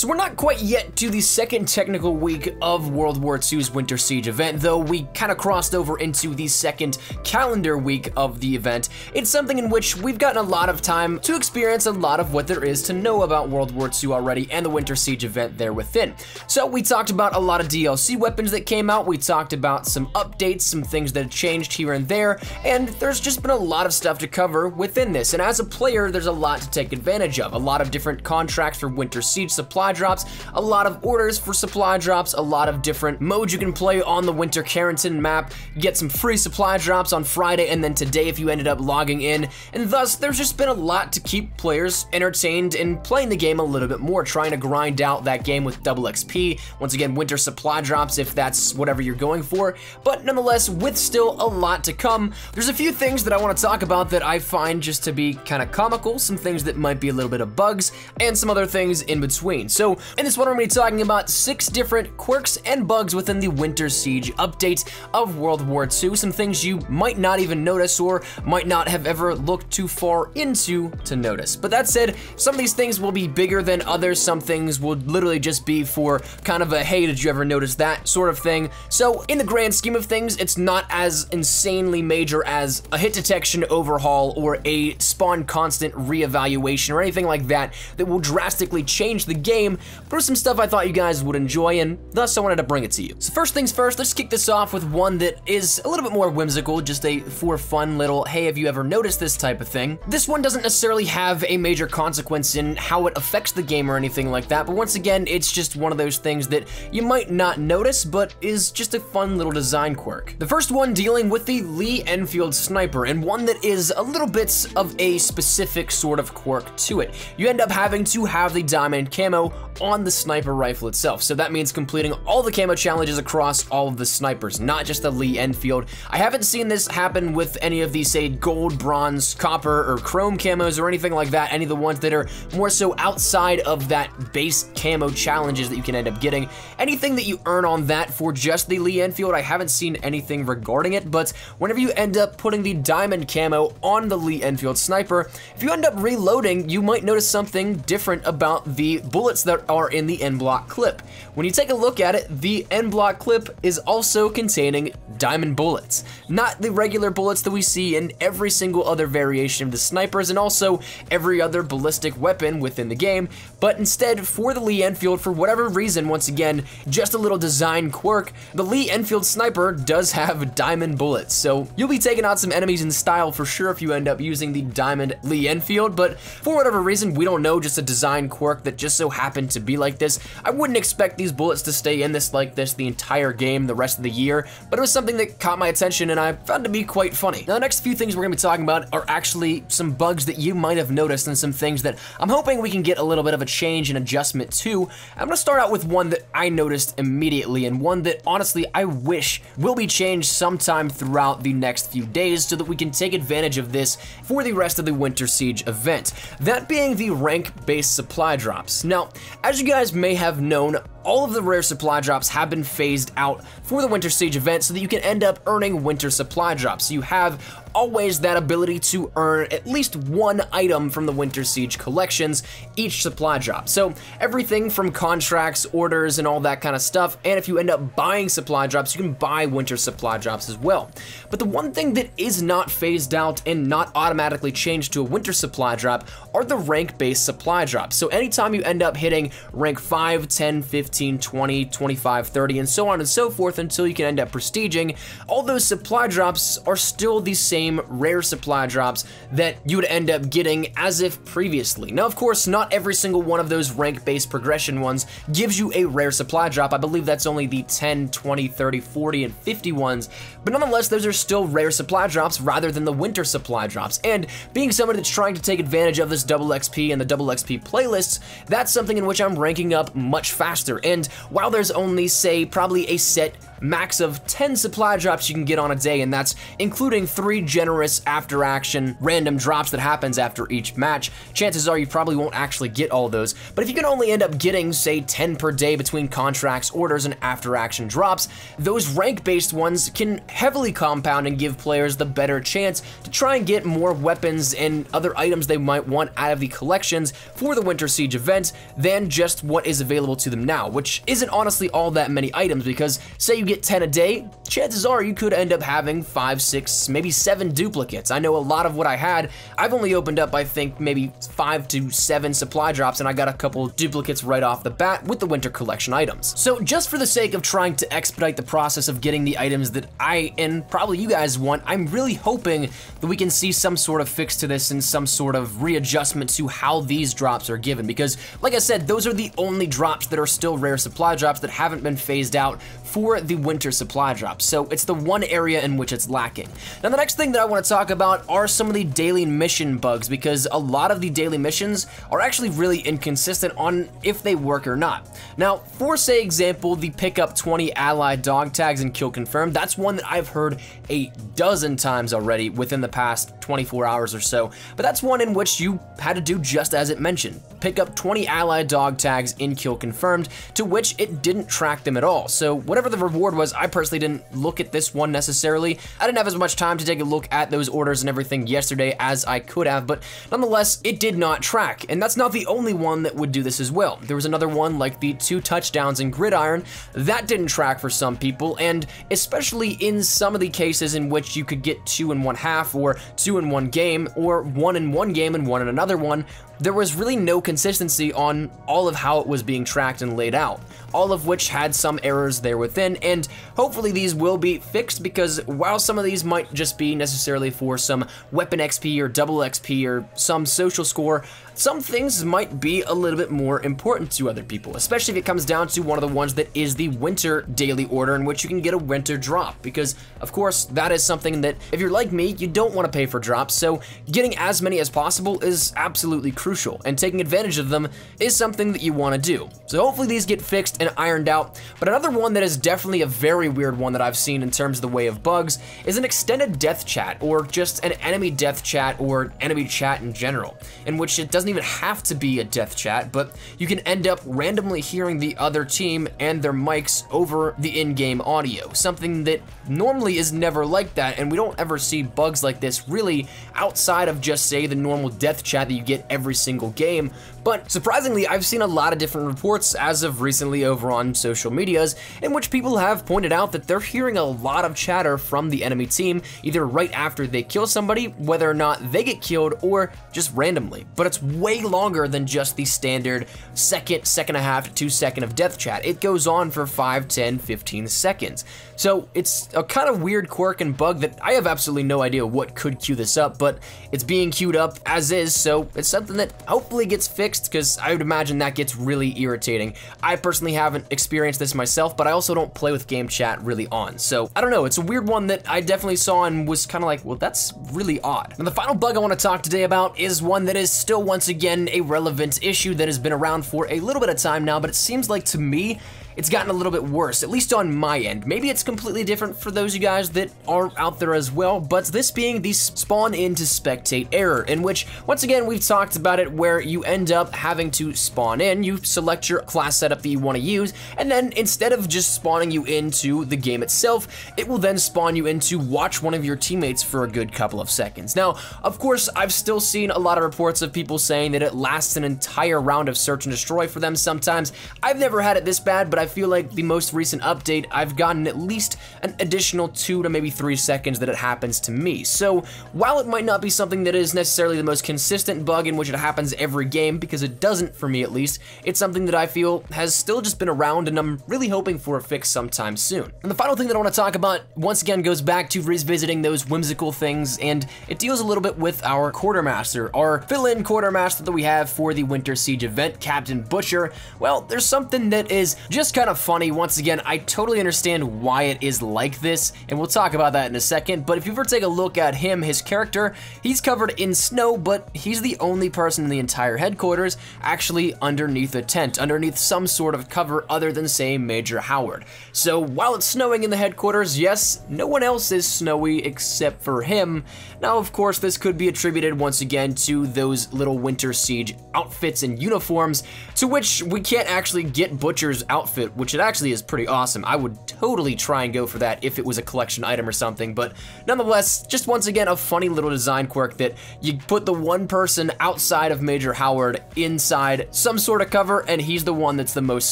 So we're not quite yet to the second technical week of World War II's Winter Siege event, though we kind of crossed over into the second calendar week of the event. It's something in which we've gotten a lot of time to experience a lot of what there is to know about World War II already and the Winter Siege event there within. So we talked about a lot of DLC weapons that came out, we talked about some updates, some things that have changed here and there, and there's just been a lot of stuff to cover within this. And as a player, there's a lot to take advantage of. A lot of different contracts for Winter Siege supply drops, a lot of orders for supply drops, a lot of different modes you can play on the Winter Carrington map. You get some free supply drops on Friday and then today if you ended up logging in, and thus there's just been a lot to keep players entertained and playing the game a little bit more, trying to grind out that game with double XP. Once again, winter supply drops if that's whatever you're going for, but nonetheless, with still a lot to come, there's a few things that I want to talk about that I find just to be kind of comical, some things that might be a little bit of bugs, and some other things in between. So in this one, we're going to be talking about 6 different quirks and bugs within the Winter Siege update of World War II, some things you might not even notice or might not have ever looked too far into to notice. But that said, some of these things will be bigger than others, some things will literally just be for kind of a, hey, did you ever notice that sort of thing. So in the grand scheme of things, it's not as insanely major as a hit detection overhaul or a spawn constant reevaluation or anything like that that will drastically change the game, but there's some stuff I thought you guys would enjoy, and thus I wanted to bring it to you. So first things first, let's kick this off with one that is a little bit more whimsical, just a for fun little, hey, have you ever noticed this type of thing. This one doesn't necessarily have a major consequence in how it affects the game or anything like that, but once again, it's just one of those things that you might not notice, but is just a fun little design quirk. The first one dealing with the Lee Enfield sniper, and one that is a little bit of a specific sort of quirk to it. You end up having to have the diamond camo on the sniper rifle itself, so that means completing all the camo challenges across all of the snipers, not just the Lee Enfield. I haven't seen this happen with any of these, say, gold, bronze, copper, or chrome camos or anything like that, any of the ones that are more so outside of that base camo challenges that you can end up getting. Anything that you earn on that for just the Lee Enfield, I haven't seen anything regarding it, but whenever you end up putting the diamond camo on the Lee Enfield sniper, if you end up reloading, you might notice something different about the bullets that are in the end block clip. When you take a look at it, the end block clip is also containing diamond bullets, not the regular bullets that we see in every single other variation of the snipers and also every other ballistic weapon within the game, but instead for the Lee Enfield, for whatever reason, once again, just a little design quirk, the Lee Enfield sniper does have diamond bullets, so you'll be taking out some enemies in style for sure if you end up using the diamond Lee Enfield, but for whatever reason, we don't know, just a design quirk that just so happened to be like this. I wouldn't expect these bullets to stay in this like this the entire game, the rest of the year, but it was something that caught my attention and I found to be quite funny. Now the next few things we're going to be talking about are actually some bugs that you might have noticed and some things that I'm hoping we can get a little bit of a change and adjustment to. I'm going to start out with one that I noticed immediately and one that honestly I wish will be changed sometime throughout the next few days so that we can take advantage of this for the rest of the Winter Siege event. That being the rank-based supply drops. Now, as you guys may have known, all of the rare supply drops have been phased out for the Winter Siege event so that you can end up earning winter supply drops. So you have always that ability to earn at least one item from the Winter Siege collections each supply drop. So everything from contracts, orders, and all that kind of stuff, and if you end up buying supply drops, you can buy winter supply drops as well. But the one thing that is not phased out and not automatically changed to a winter supply drop are the rank-based supply drops. So anytime you end up hitting rank 5, 10, 15, 20, 25, 30, and so on and so forth until you can end up prestiging, all those supply drops are still the same rare supply drops that you would end up getting as if previously. Now, of course, not every single one of those rank-based progression ones gives you a rare supply drop. I believe that's only the 10, 20, 30, 40, and 50 ones, but nonetheless, those are still rare supply drops rather than the winter supply drops. And being somebody that's trying to take advantage of this double XP and the double XP playlists, that's something in which I'm ranking up much faster and while there's only, say, probably a set max of 10 supply drops you can get on a day, and that's including 3 generous after-action random drops that happens after each match, chances are you probably won't actually get all those. But if you can only end up getting, say, 10 per day between contracts, orders, and after-action drops, those rank-based ones can heavily compound and give players the better chance to try and get more weapons and other items they might want out of the collections for the Winter Siege event than just what is available to them now, which isn't honestly all that many items, because say you get 10 a day, chances are you could end up having 5, 6, maybe 7 duplicates. I know a lot of what I had, I've only opened up, I think, maybe 5 to 7 supply drops, and I got a couple duplicates right off the bat with the winter collection items. So just for the sake of trying to expedite the process of getting the items that I, and probably you guys want, I'm really hoping that we can see some sort of fix to this and some sort of readjustment to how these drops are given, because like I said, those are the only drops that are still rare supply drops that haven't been phased out for the winter supply drops, so it's the one area in which it's lacking. Now the next thing that I want to talk about are some of the daily mission bugs, because a lot of the daily missions are actually really inconsistent on if they work or not. Now for say example, the pick up 20 allied dog tags and kill confirmed, that's one that I've heard a dozen times already within the past 24 hours or so, but that's one in which you had to do just as it mentioned. Pick up 20 allied dog tags in kill confirmed, to which it didn't track them at all. So whatever the reward was, I personally didn't look at this one necessarily. I didn't have as much time to take a look at those orders and everything yesterday as I could have, but nonetheless, it did not track. And that's not the only one that would do this as well. There was another one like the 2 touchdowns in Gridiron that didn't track for some people, and especially in some of the cases in which you could get 2 in 1/2 or 2 in one game or 1 in one game and 1 in another one, there was really no consistency on all of how it was being tracked and laid out, all of which had some errors there within, and hopefully these will be fixed, because while some of these might just be necessarily for some weapon XP or double XP or some social score, some things might be a little bit more important to other people, especially if it comes down to one of the ones that is the winter daily order, in which you can get a winter drop, because of course that is something that if you're like me, you don't want to pay for drops, so getting as many as possible is absolutely crucial, and taking advantage of them is something that you want to do. So hopefully these get fixed and ironed out. But another one that is definitely a very weird one that I've seen in terms of the way of bugs is an extended death chat, or just an enemy death chat, or enemy chat in general, in which it doesn't even have to be a death chat, but you can end up randomly hearing the other team and their mics over the in-game audio, something that normally is never like that, and we don't ever see bugs like this really outside of just say the normal death chat that you get every single game. But surprisingly, I've seen a lot of different reports as of recently over on social medias in which people have pointed out that they're hearing a lot of chatter from the enemy team, either right after they kill somebody, whether or not they get killed, or just randomly. But it's way longer than just the standard second and a half to 2 second of death chat. It goes on for 5, 10, 15 seconds. So it's a kind of weird quirk and bug that I have absolutely no idea what could queue this up, but it's being queued up as is, so it's something that hopefully gets fixed, because I would imagine that gets really irritating. I personally haven't experienced this myself, but I also don't play with game chat really on, so I don't know, it's a weird one that I definitely saw and was kind of like, well, that's really odd. And the final bug I want to talk today about is one that is still once again a relevant issue that has been around for a little bit of time now, but it seems like to me it's gotten a little bit worse, at least on my end. Maybe it's completely different for those of you guys that are out there as well, but this being the spawn into spectate error, in which, once again, we've talked about it, where you end up having to spawn in, you select your class setup that you want to use, and then instead of just spawning you into the game itself, it will then spawn you in to watch one of your teammates for a good couple of seconds. Now, of course, I've still seen a lot of reports of people saying that it lasts an entire round of search and destroy for them sometimes. I've never had it this bad, but I feel like the most recent update, I've gotten at least an additional 2 to maybe 3 seconds that it happens to me. So while it might not be something that is necessarily the most consistent bug in which it happens every game, because it doesn't for me at least, it's something that I feel has still just been around, and I'm really hoping for a fix sometime soon. And the final thing that I want to talk about once again goes back to revisiting those whimsical things, and it deals a little bit with our quartermaster, our fill-in quartermaster that we have for the Winter Siege event, Captain Butcher. Well, there's something that is just is kind of funny. Once again, I totally understand why it is like this, and we'll talk about that in a second, but if you ever take a look at him, his character, he's covered in snow, but he's the only person in the entire headquarters actually underneath a tent, underneath some sort of cover other than, say, Major Howard. So while it's snowing in the headquarters, yes, no one else is snowy except for him. Now, of course, this could be attributed once again to those little Winter Siege outfits and uniforms, to which we can't actually get Butcher's outfit, which it actually is pretty awesome. I would totally try and go for that if it was a collection item or something, but nonetheless, just once again, a funny little design quirk that you put the one person outside of Major Howard inside some sort of cover, and he's the one that's the most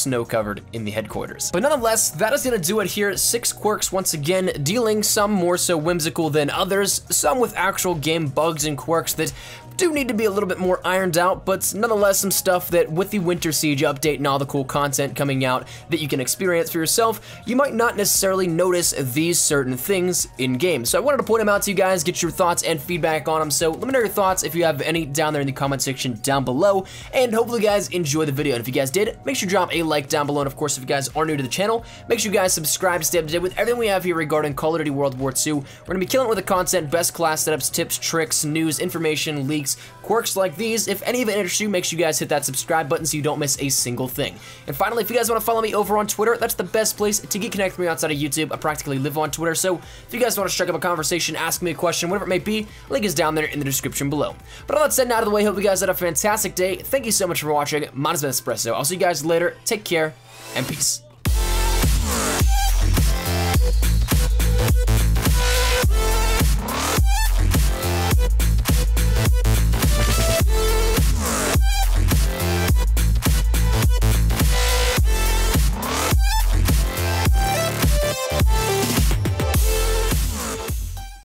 snow covered in the headquarters. But nonetheless, that is gonna do it here. 6 quirks once again, dealing some more so whimsical than others, some with actual game bugs and quirks that do need to be a little bit more ironed out, but nonetheless some stuff that with the Winter Siege update and all the cool content coming out that you can experience for yourself, you might not necessarily notice these certain things in game. So I wanted to point them out to you guys, get your thoughts and feedback on them. So let me know your thoughts if you have any down there in the comment section down below, and hopefully you guys enjoy the video. And if you guys did, make sure to drop a like down below, and of course if you guys are new to the channel, make sure you guys subscribe to stay up to date with everything we have here regarding Call of Duty World War II. We're gonna be killing it with the content, best class setups, tips, tricks, news, information, leaks, quirks like these. If any of it interests you, make sure you guys hit that subscribe button so you don't miss a single thing. And finally, if you guys want to follow me over on Twitter, that's the best place to get connected with me outside of YouTube. I practically live on Twitter, so if you guys want to strike up a conversation, ask me a question, whatever it may be, link is down there in the description below. But all that said and out of the way, hope you guys had a fantastic day. Thank you so much for watching. Mine has been Espresso. I'll see you guys later. Take care, and peace.